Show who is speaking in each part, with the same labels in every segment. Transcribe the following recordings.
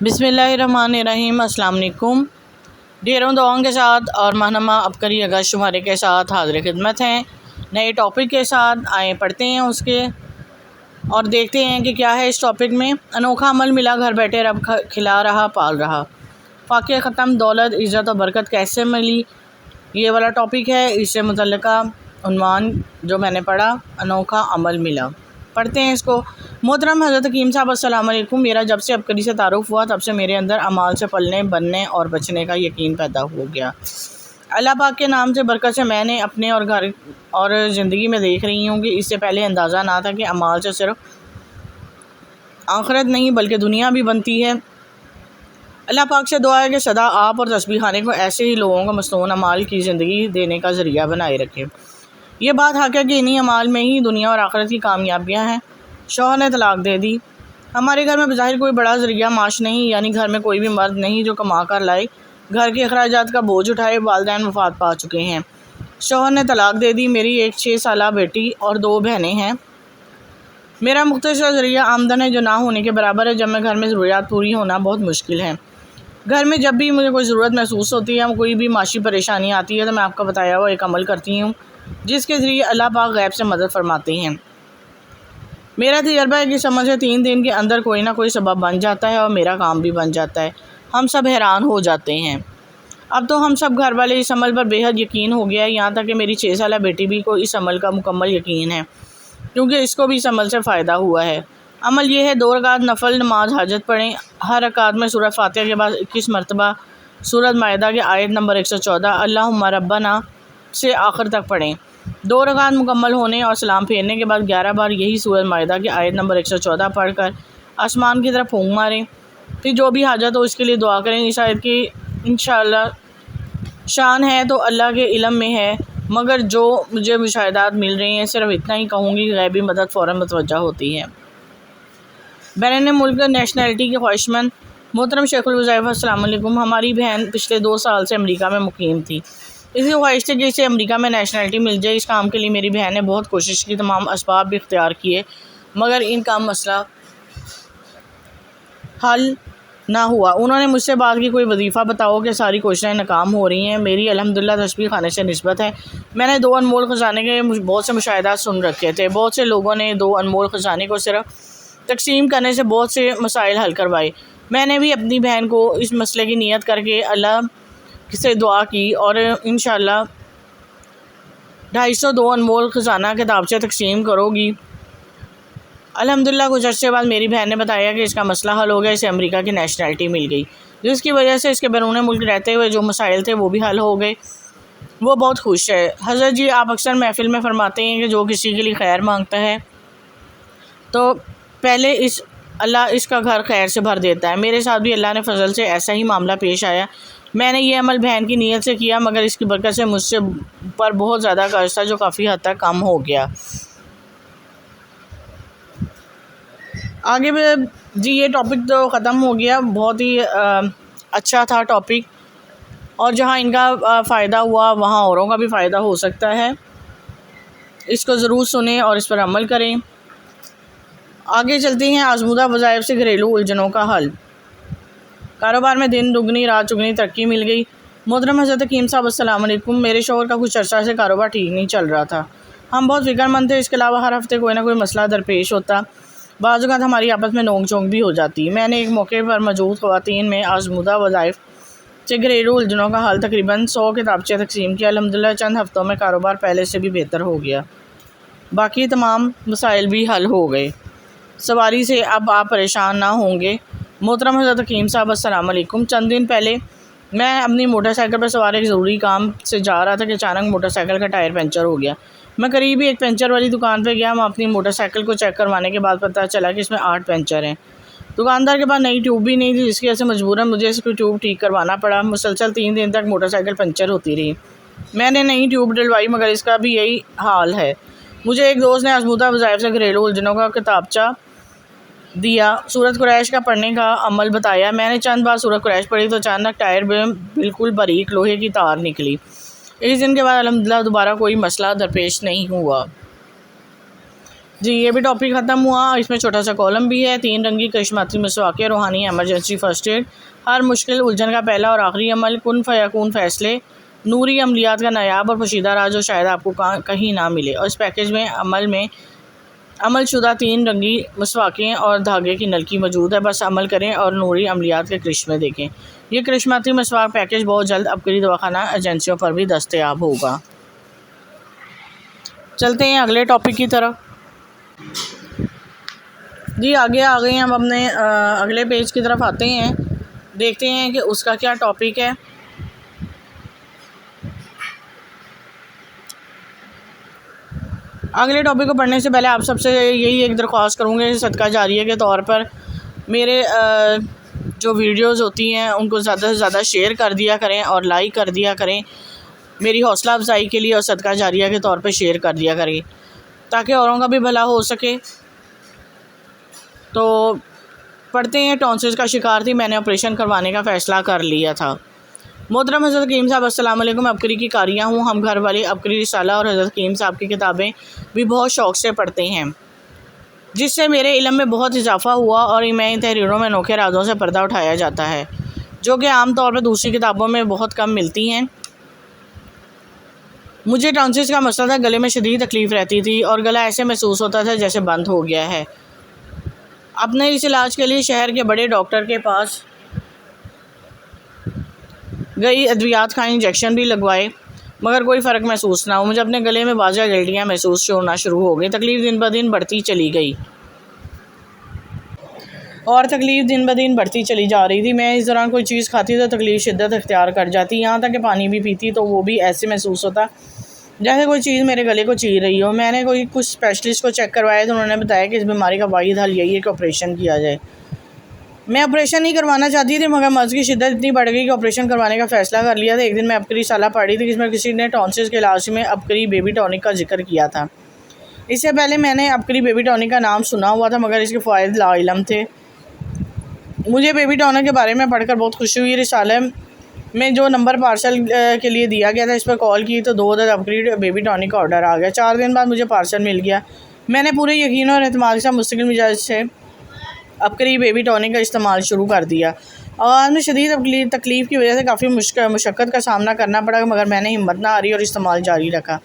Speaker 1: बिस्मिल्लाहिर्रहमानिर्रहीम। अस्सलाम वालेकुम। ढेरों दुआओं के साथ और माहनमा अबकरी अगस्त शुमारे के साथ हाज़िर खिदमत हैं नए टॉपिक के साथ। आए पढ़ते हैं उसके और देखते हैं कि क्या है इस टॉपिक में। अनोखा अमल मिला, घर बैठे रब खिला रहा पाल रहा। फाक़े ख़त्म, दौलत इज़्ज़त और बरकत कैसे मिली, ये वाला टॉपिक है। इससे मुतल्लिका उन्वान जो मैंने पढ़ा, अनोखा अमल मिला। पढ़ते हैं इसको। मोहतरम हज़रत हकीम साहब अस्सलाम वालेकुम। मेरा जब से अबकरी से तारुफ़ हुआ तब से मेरे अंदर अमाल से पलने बनने और बचने का यकीन पैदा हो गया। अल्लाह पाक के नाम से बरकत से मैंने अपने और घर और ज़िंदगी में देख रही हूँ कि इससे पहले अंदाज़ा ना था कि अमाल से सिर्फ आखिरत नहीं बल्कि दुनिया भी बनती है। अल्लाह पाक से दुआ है कि सदा आप और तस्बीह खाने को ऐसे ही लोगों को मसनून अमाल की ज़िंदगी देने का ज़रिया बनाए रखे। ये बात हक़ है कि इन्हीं अमाल में ही दुनिया और आखिरत की कामयाबियाँ हैं। शौहर ने तलाक दे दी। हमारे घर में बज़ाहिर कोई बड़ा ज़रिया माश नहीं, यानी घर में कोई भी मर्द नहीं जो कमा कर लाए, घर के अखराजात का बोझ उठाए। वालिदैन वफ़ात पा चुके हैं। शौहर ने तलाक दे दी। मेरी एक 6 साला बेटी और 2 बहनें हैं। मेरा मुख्तसर ज़रिया आमदन है जो ना होने के बराबर है। जब मैं घर में ज़रूरियात पूरी होना बहुत मुश्किल है। घर में जब भी मुझे कोई ज़रूरत महसूस होती है, कोई भी माशी परेशानी आती है, तो मैं आपका बताया हुआ एक अमल करती हूँ जिसके ज़रिए अल्लाह पाक गैब से मदद फरमाते हैं। मेरा तजर्बा है कि समझ से 3 दिन के अंदर कोई ना कोई सबब बन जाता है और मेरा काम भी बन जाता है। हम सब हैरान हो जाते हैं। अब तो हम सब घर वाले इस अमल पर बेहद यकीन हो गया है, यहाँ तक कि मेरी 6 साला बेटी भी को इस अमल का मुकम्मल यकीन है, क्योंकि इसको भी इस अमल से फ़ायदा हुआ है। अमल ये है, 2 रकात नफल नमाज हाजत पढ़ें। हर रकात में सूरह फातिहा के बाद 21 मरतबा सूरत माइदा के आयत नंबर 114 अल्लाहुम्मा रब्बना से आखिर तक पढ़ें। 2 रकात मुकम्मल होने और सलाम फेरने के बाद 11 बार यही सूरत माइदा की आयत नंबर 114 पढ़कर आसमान की तरफ फूंक मारें। फिर जो भी हाजत हो इसके लिए दुआ करें। इस आयत की इंशाअल्लाह शान है तो अल्लाह के इल्म में है, मगर जो मुझे मुशाहिदात मिल रही हैं सिर्फ इतना ही कहूँगी, गैबी मदद फ़ौरन मुतवज्जा होती है। बैरून मुल्क नेशनलिटी के ख्वाहिशमंद मोहतरम शेखुल वज़ाइफ अस्सलाम वालेकुम। हमारी बहन पिछले 2 साल से अमेरिका में मुकीम थी। इसी ख्वाहिश थी कि इसे अमेरिका में नेशनलिटी मिल जाए। इस काम के लिए मेरी बहन ने बहुत कोशिश की, तमाम असबाब भी इख्तियार किए, मगर इनका मसला हल ना हुआ। उन्होंने मुझसे बात की, कोई वजीफ़ा बताओ कि सारी कोशिशें नाकाम हो रही हैं। मेरी अल्हम्दुलिल्लाह तस्बीह खाने से निस्बत है। मैंने 2 अनमोल ख़जाने के बहुत से मुशाहिदात सुन रखे थे। बहुत से लोगों ने 2 अनमोल ख़जाने को सिर्फ तकसीम करने से बहुत से मसाइल हल करवाए। मैंने भी अपनी बहन को इस मसले की नीयत करके अल्लाह से दुआ की और इंशाअल्लाह 250 अनमोल ख़जाना किताबचे तकसीम करोगी। अल्हम्दुलिल्लाह कुछ अर्से बाद मेरी बहन ने बताया कि इसका मसला हल हो गया, इसे अमेरिका की नेशनलिटी मिल गई, जिसकी वजह से इसके बैरून मुल्क रहते हुए जो मसाइल थे वो भी हल हो गए। वो बहुत खुश है। हज़रत जी, आप अक्सर महफ़िल में फ़रमाते हैं कि जो किसी के लिए खैर मांगता है तो पहले अल्लाह इसका घर खैर से भर देता है। मेरे साथ भी अल्लाह ने फ़ज़ल से ऐसा ही मामला पेश आया। मैंने ये अमल बहन की नीयत से किया, मगर इसकी बरकत से मुझसे पर बहुत ज़्यादा कर्ज़ था जो काफ़ी हद तक कम हो गया। आगे में जी ये टॉपिक तो ख़त्म हो गया। बहुत ही अच्छा था टॉपिक, और जहाँ इनका फ़ायदा हुआ वहाँ औरों का भी फ़ायदा हो सकता है। इसको ज़रूर सुनें और इस पर अमल करें। आगे चलते हैं। आज़मूदा वज़ाइफ से घरेलू उलझनों का हल। कारोबार में दिन दुगनी रात चुगनी तरक्की मिल गई। मोहतरम हज़रत हकीम साहब अस्सलाम वालेकुम। मेरे शौहर का कुछ अर्सा से कारोबार ठीक नहीं चल रहा था। हम बहुत फ़िक्रमंद थे। इसके अलावा हर हफ़्ते कोई ना कोई मसला दरपेश होता। बाज़ औक़ात हमारी आपस में नोक झोंक भी हो जाती। मैंने एक मौके पर मौजूद ख़वातीन में आज़मूदा वज़ाइफ से घरेलू उलझनों का हल तकरीबन 100 किताबचे तकसीम किया। अल्हम्दुलिल्लाह चंद हफ़्तों में कारोबार पहले से भी बेहतर हो गया। बाकी तमाम मसाइल भी हल हो गए। सवारी से अब आप परेशान ना होंगे। मोहतरम हज़रत हकीम साहब अस्सलाम वालेकुम। चंद दिन पहले मैं अपनी मोटरसाइकिल पर सवार एक ज़रूरी काम से जा रहा था कि अचानक मोटरसाइकिल का टायर पंचर हो गया। मैं करीब ही एक पंचर वाली दुकान पर गया। वहाँ अपनी मोटरसाइकिल को चेक करवाने के बाद पता चला कि इसमें 8 पंचर हैं। दुकानदार के पास नई ट्यूब भी नहीं थी, जिसकी वजह से मजबूरन मुझे इसकी ट्यूब ठीक करवाना पड़ा। मुसलसल 3 दिन तक मोटरसाइकिल पंचर होती रही। मैंने नई ट्यूब डलवाई, मगर इसका भी यही हाल है। मुझे एक दोस्त ने आज़मूदा वज़ाइफ से घरेलू उलझनों का किताबचा दिया, सूरत कुरैश का पढ़ने का अमल बताया। मैंने चंद बार सूरत कुरैश पढ़ी तो अचानक टायर में बिल्कुल बारीक लोहे की तार निकली। इस दिन के बाद अल्हम्दुलिल्लाह दोबारा कोई मसला दरपेश नहीं हुआ। जी ये भी टॉपिक ख़त्म हुआ। इसमें छोटा सा कॉलम भी है। 3 रंगी करिश्माती मसवाक रूहानी एमरजेंसी फ़र्स्ट एड, हर मुश्किल उलझन का पहला और आखिरी अमल, कुन फ़यकून फ़ैसले, नूरी अमलियात का नायाब और पोशीदा राज जो शायद आपको कहीं ना मिले। और इस पैकेज में अमलशुदा 3 रंगी मसवाकें और धागे की नलकी मौजूद है। बस अमल करें और नूरी अमलियात के करिश्मे देखें। ये करिश्माती मसवाक पैकेज बहुत जल्द अपकरी दवाखाना एजेंसियों पर भी दस्तयाब होगा। चलते हैं अगले टॉपिक की तरफ। जी आगे आ गए हैं, हम अपने अगले पेज की तरफ आते हैं, देखते हैं कि उसका क्या टॉपिक है। अगले टॉपिक को पढ़ने से पहले आप सबसे यही एक दरख्वास्त करूँगी, सदका जारिया के तौर पर मेरे जो वीडियोस होती हैं उनको ज़्यादा से ज़्यादा शेयर कर दिया करें और लाइक कर दिया करें, मेरी हौसला अफजाई के लिए, और सदका जारिया के तौर पर शेयर कर दिया करें ताकि औरों का भी भला हो सके। तो पढ़ते हैं। टॉन्सिल्स का शिकार थी, मैंने ऑपरेशन करवाने का फ़ैसला कर लिया था। मोहतरम हज़रत हकीम साहब अस्सलाम वालेकुम। अबकरी की कारियाँ हूँ, हम घर वाले अबकरी रिसाला और हज़रत हकीम साहब की किताबें भी बहुत शौक़ से पढ़ते हैं, जिससे मेरे इल्म में बहुत इजाफ़ा हुआ और मैं इन तहरीरों में अनोखे राजों से पर्दा उठाया जाता है जो कि आम तौर पर दूसरी किताबों में बहुत कम मिलती हैं। मुझे टॉन्सिल्स का मसला था, गले में शदीद तकलीफ़ रहती थी और गला ऐसे महसूस होता था जैसे बंद हो गया है। अपने इस इलाज के लिए शहर के बड़े डॉक्टर के पास गई, अद्वियात खाई, इंजेक्शन भी लगवाए, मगर कोई फ़र्क महसूस ना हो। मुझे अपने गले में वाज़ह गिल्टियाँ महसूस होना शुरू हो गई। तकलीफ़ दिन ब दिन बढ़ती चली गई और तकलीफ़ दिन ब दिन बढ़ती चली जा रही थी। मैं इस दौरान कोई चीज़ खाती तो तकलीफ़ शिद्दत इख्तियार कर जाती, यहाँ तक कि पानी भी पीती तो वो भी ऐसे महसूस होता जैसे कोई चीज़ मेरे गले को चीर रही हो। मैंने कुछ स्पेशलिस्ट को चेक करवाया तो उन्होंने बताया कि इस बीमारी का वाहिद हल यही है कि ऑपरेशन किया जाए। मैं ऑपरेशन नहीं करवाना चाहती थी, मगर मर्ज़ की शिद्दत इतनी बढ़ गई कि ऑपरेशन करवाने का फ़ैसला कर लिया था। एक दिन मैं अबकरी साला पढ़ी थी जिसमें किसी ने टॉन्सिल्स के इलाज में अबकरी बेबी टॉनिक का जिक्र किया था। इससे पहले मैंने अबकरी बेबी टॉनिक का नाम सुना हुआ था, मगर इसके फ़वाइद लाइलम थे। मुझे बेबी टॉनिक के बारे में पढ़कर बहुत खुशी हुई। रिसाले में जो नंबर पार्सल के लिए दिया गया था, इस पर कॉल की तो 2 अदद अबकरी बेबी टॉनिक का ऑर्डर आ गया। 4 दिन बाद मुझे पार्सल मिल गया। मैंने पूरे यकीन और एतमाद के साथ मुस्तकिल मिजाज से अबकरी बेबी टॉनिक का इस्तेमाल शुरू कर दिया। और में शदीद तकलीफ़ की वजह से काफ़ी मुशक्क़त का सामना करना पड़ा, मगर मैंने हिम्मत ना हारी और इस्तेमाल जारी रखा।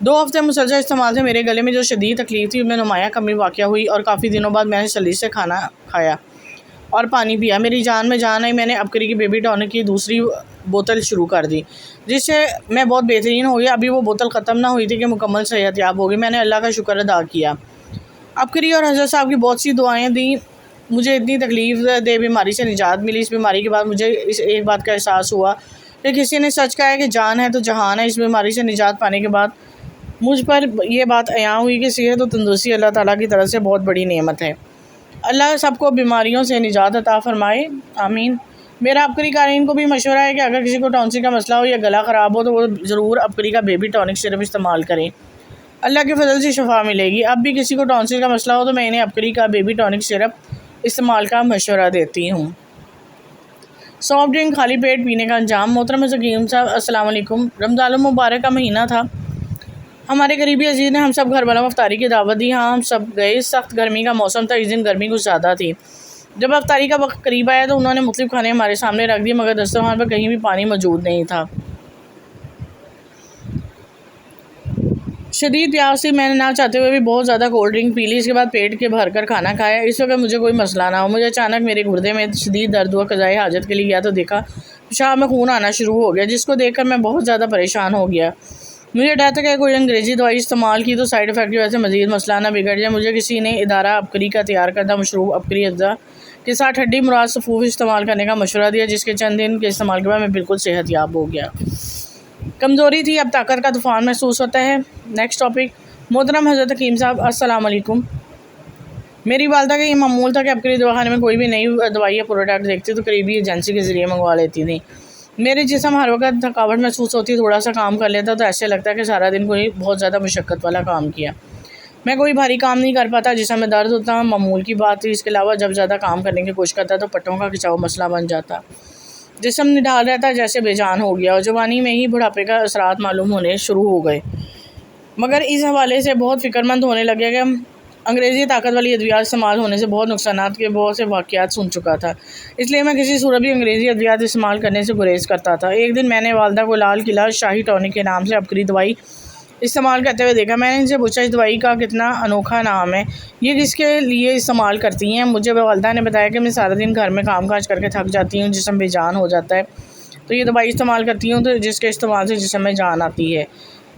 Speaker 1: 2 हफ़्ते मुसलसल इस्तेमाल से मेरे गले में जो शदीद तकलीफ़ थी उनमें नुमायाँ कमी वाक़या हुई और काफ़ी दिनों बाद मैंने सलीस से खाना खाया और पानी पिया। मेरी जान में जान आई। मैंने अबकरी की बेबी टॉनिक की दूसरी बोतल शुरू कर दी, जिससे मैं बहुत बेहतरीन हो गया। अभी वो बोतल ख़त्म ना हुई थी कि मुकम्मल सेहतयाब हो गई। मैंने अल्लाह का शुक्र अदा किया। अबकरी और हज़रत साहब की बहुत सी दुआएँ दी, मुझे इतनी तकलीफ़ दे बीमारी से निजात मिली। इस बीमारी के बाद मुझे इस एक बात का एहसास हुआ कि किसी ने सच कहा है कि जान है तो जहान है। इस बीमारी से निजात पाने के बाद मुझ पर यह बात अयां हुई कि सेहत और तंदुरुस्ती अल्लाह ताला की तरफ से बहुत बड़ी नेमत है। अल्लाह सबको बीमारियों से निजात अता फ़रमाए, आमीन। मेरा अबकरी कारीन को भी मशवरा है कि अगर किसी को टॉन्सिल का मसला हो या गला ख़राब हो तो वो ज़रूर अबकरी का बेबी टॉनिक सिरप इस्तेमाल करें, अल्लाह के फजल से शफा मिलेगी। अब भी किसी को टॉन्सिल का मसला हो तो मैं इन्हें अबकरी का बेबी टॉनिक सिरप इस्तेमाल का मशवरा देती हूँ। सॉफ्ट ड्रिंक खाली पेट पीने का अंजाम। मोहतरम हकीम साहब अस्सलाम वालेकुम। रमज़ान मुबारक का महीना था। हमारे करीबी अजीज़ ने हम सब घर वालों को अफ्तारी की दावत दी। हाँ, हम सब गए। सख्त गर्मी का मौसम था, इस दिन गर्मी कुछ ज़्यादा थी। जब अफ्तारी का वक्त करीब आया तो उन्होंने मुख्तलिफ खाने हमारे सामने रख दिए, मगर दस्तरखान पर कहीं भी पानी मौजूद नहीं था। शदीद प्यास थी, मैंने ना चाहते हुए भी बहुत ज़्यादा कोल्ड ड्रिंक पी ली। इसके बाद पेट के भर कर खाना खाया। इस वक्त मुझे कोई मसला ना हो। मुझे अचानक मेरे गुर्दे में शदीद दर्द हुआ। क़ज़ाए हाजत के लिए गया तो देखा पेशाब में खून आना शुरू हो गया, जिसको देखकर मैं बहुत ज़्यादा परेशान हो गया। मुझे डर था कि कोई अंग्रेज़ी दवाई इस्तेमाल की तो साइड इफ़ेक्ट की वजह से मज़ीद मसला ना बिगड़ जाए। मुझे किसी ने इदारा अबकरी का तैयार करदा मशरूब अबकरी अज्जा के साथ हड्डी मुराद सफ़ूफ इस्तेमाल करने का मशवरा दिया, जिसके चंद दिन के इस्तेमाल के बाद मैं बिल्कुल सेहतयाब हो गया। कमज़ोरी थी, अब ताकत का तूफ़ान महसूस होता है। Next topic. मोहतरम हज़रत हकीम साहब अस्सलाम वालेकुम। मेरी वालदा का ये मामूल था कि अबकरी दवाखाने में कोई भी नई दवाई या प्रोडक्ट देखती तो करीबी एजेंसी के ज़रिए मंगवा लेती थी। मेरे जिस्म हर वक्त थकावट महसूस होती, थोड़ा सा काम कर लेता तो ऐसे लगता कि सारा दिन कोई बहुत ज़्यादा मुशक्क़त वाला काम किया। मैं कोई भारी काम नहीं कर पाता, जिसमें में दर्द होता मामूल की बात थी। इसके अलावा जब ज़्यादा काम करने की कोशिश करता तो पट्टों का खिंचाव मसला बन जाता। जिस्म निढाल रहता, जैसे बेजान हो गया, और जवानी में ही बुढ़ापे का असरात मालूम होने शुरू हो गए। मगर इस हवाले से बहुत फ़िक्रमंद होने लगे कि अंग्रेज़ी ताकत वाली अद्वियात इस्तेमाल होने से बहुत नुकसानात के बहुत से वाक़यात सुन चुका था, इसलिए मैं किसी सूरत भी अंग्रेज़ी अद्वियात इस्तेमाल करने से गुरेज़ करता था। एक दिन मैंने वालदा को लाल किला शाही टॉनिक के नाम से अपकरी दवाई इस्तेमाल करते हुए देखा। मैंने इनसे पूछा, इस दवाई का कितना अनोखा नाम है, ये किसके लिए इस्तेमाल करती हैं? मुझे वालदा ने बताया कि मैं सारा दिन घर में काम काज करके थक जाती हूँ, जिस्म बेजान हो जाता है, तो ये दवाई इस्तेमाल करती हूँ, तो जिसके इस्तेमाल से जिस्म में जान आती है।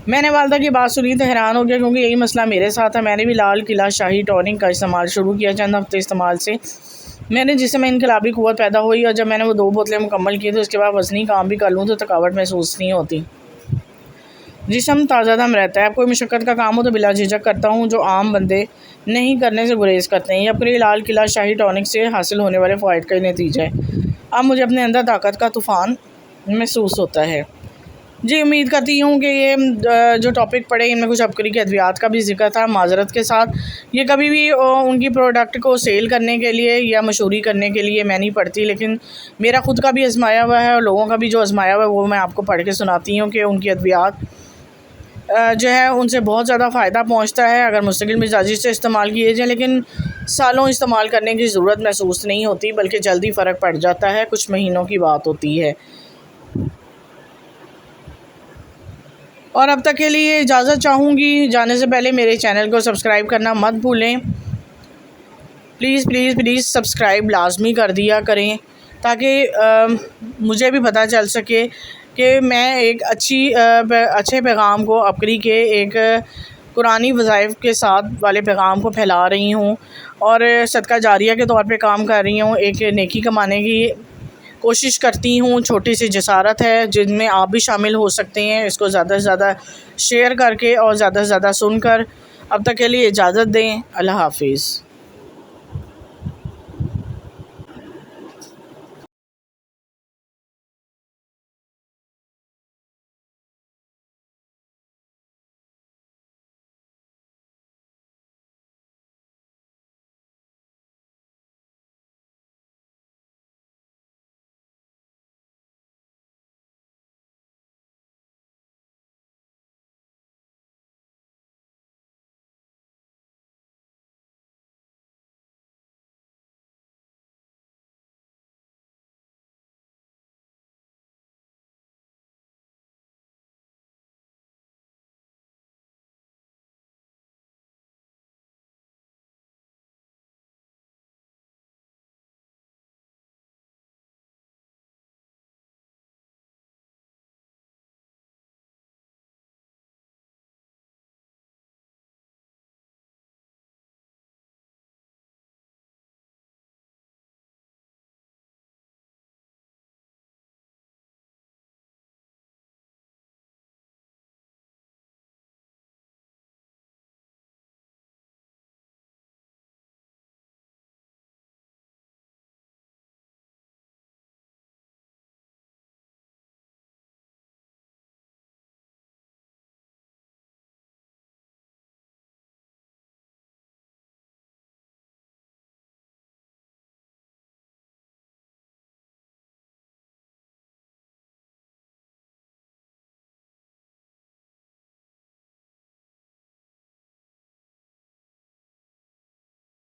Speaker 1: मैंने वालदा की बात सुनी तो हैरान हो गया, क्योंकि यही मसला मेरे साथ है। मैंने भी लाल किला शाही टॉनिक का इस्तेमाल शुरू किया। चंद हफ्ते इस्तेमाल से मैंने जिसम में इनकलाबी क़ुव्वत पैदा हुई, और जब मैंने वो 2 बोतलें मुकम्मल की तो उसके बाद वज़नी काम भी कर लूँ तो थकावट महसूस नहीं होती, जिस्म ताज़ा दम रहता है। अब कोई मुशक्क़त का काम हो तो बिला झिझक करता हूँ, जो आम बंदे नहीं करने से गुरेज़ करते हैं। ये अपनी लाल किला शाही टॉनिक से हासिल होने वाले फ़वाइद का ही नतीजा है। अब मुझे अपने अंदर ताकत का तूफ़ान महसूस होता है। जी, उम्मीद करती हूँ कि ये जो टॉपिक पढ़े इनमें कुछ अपकरी के अद्वियात का भी ज़िक्र था। माज़रत के साथ, ये कभी भी उनकी प्रोडक्ट को सेल करने के लिए या मशहूरी करने के लिए मैं नहीं पढ़ती, लेकिन मेरा ख़ुद का भी आज़माया हुआ है और लोगों का भी जो आज़माया हुआ है वो मैं आपको पढ़ के सुनाती हूँ कि उनकी अद्वियात जो है उनसे बहुत ज़्यादा फ़ायदा पहुँचता है अगर मुस्तकिल मिजाजी से इस्तेमाल किए जाएँ, लेकिन सालों इस्तेमाल करने की ज़रूरत महसूस नहीं होती, बल्कि जल्दी फ़र्क पड़ जाता है, कुछ महीनों की बात होती है। और अब तक के लिए इजाज़त चाहूँगी। जाने से पहले मेरे चैनल को सब्सक्राइब करना मत भूलें। प्लीज़ प्लीज़ प्लीज़ सब्सक्राइब लाजमी कर दिया करें, ताकि मुझे भी पता चल सके कि मैं एक अच्छे पैगाम को अपकरी के एक कुरानी वज़ाइफ के साथ वाले पैगाम को फैला रही हूँ और सदका जारिया के तौर पे काम कर रही हूँ। एक नेकी कमाने की कोशिश करती हूँ, छोटी सी जसारत है जिनमें आप भी शामिल हो सकते हैं। इसको ज़्यादा से ज़्यादा शेयर करके और ज़्यादा से ज़्यादा सुनकर। अब तक के लिए इजाज़त दें। अल्लाह हाफ़िज़।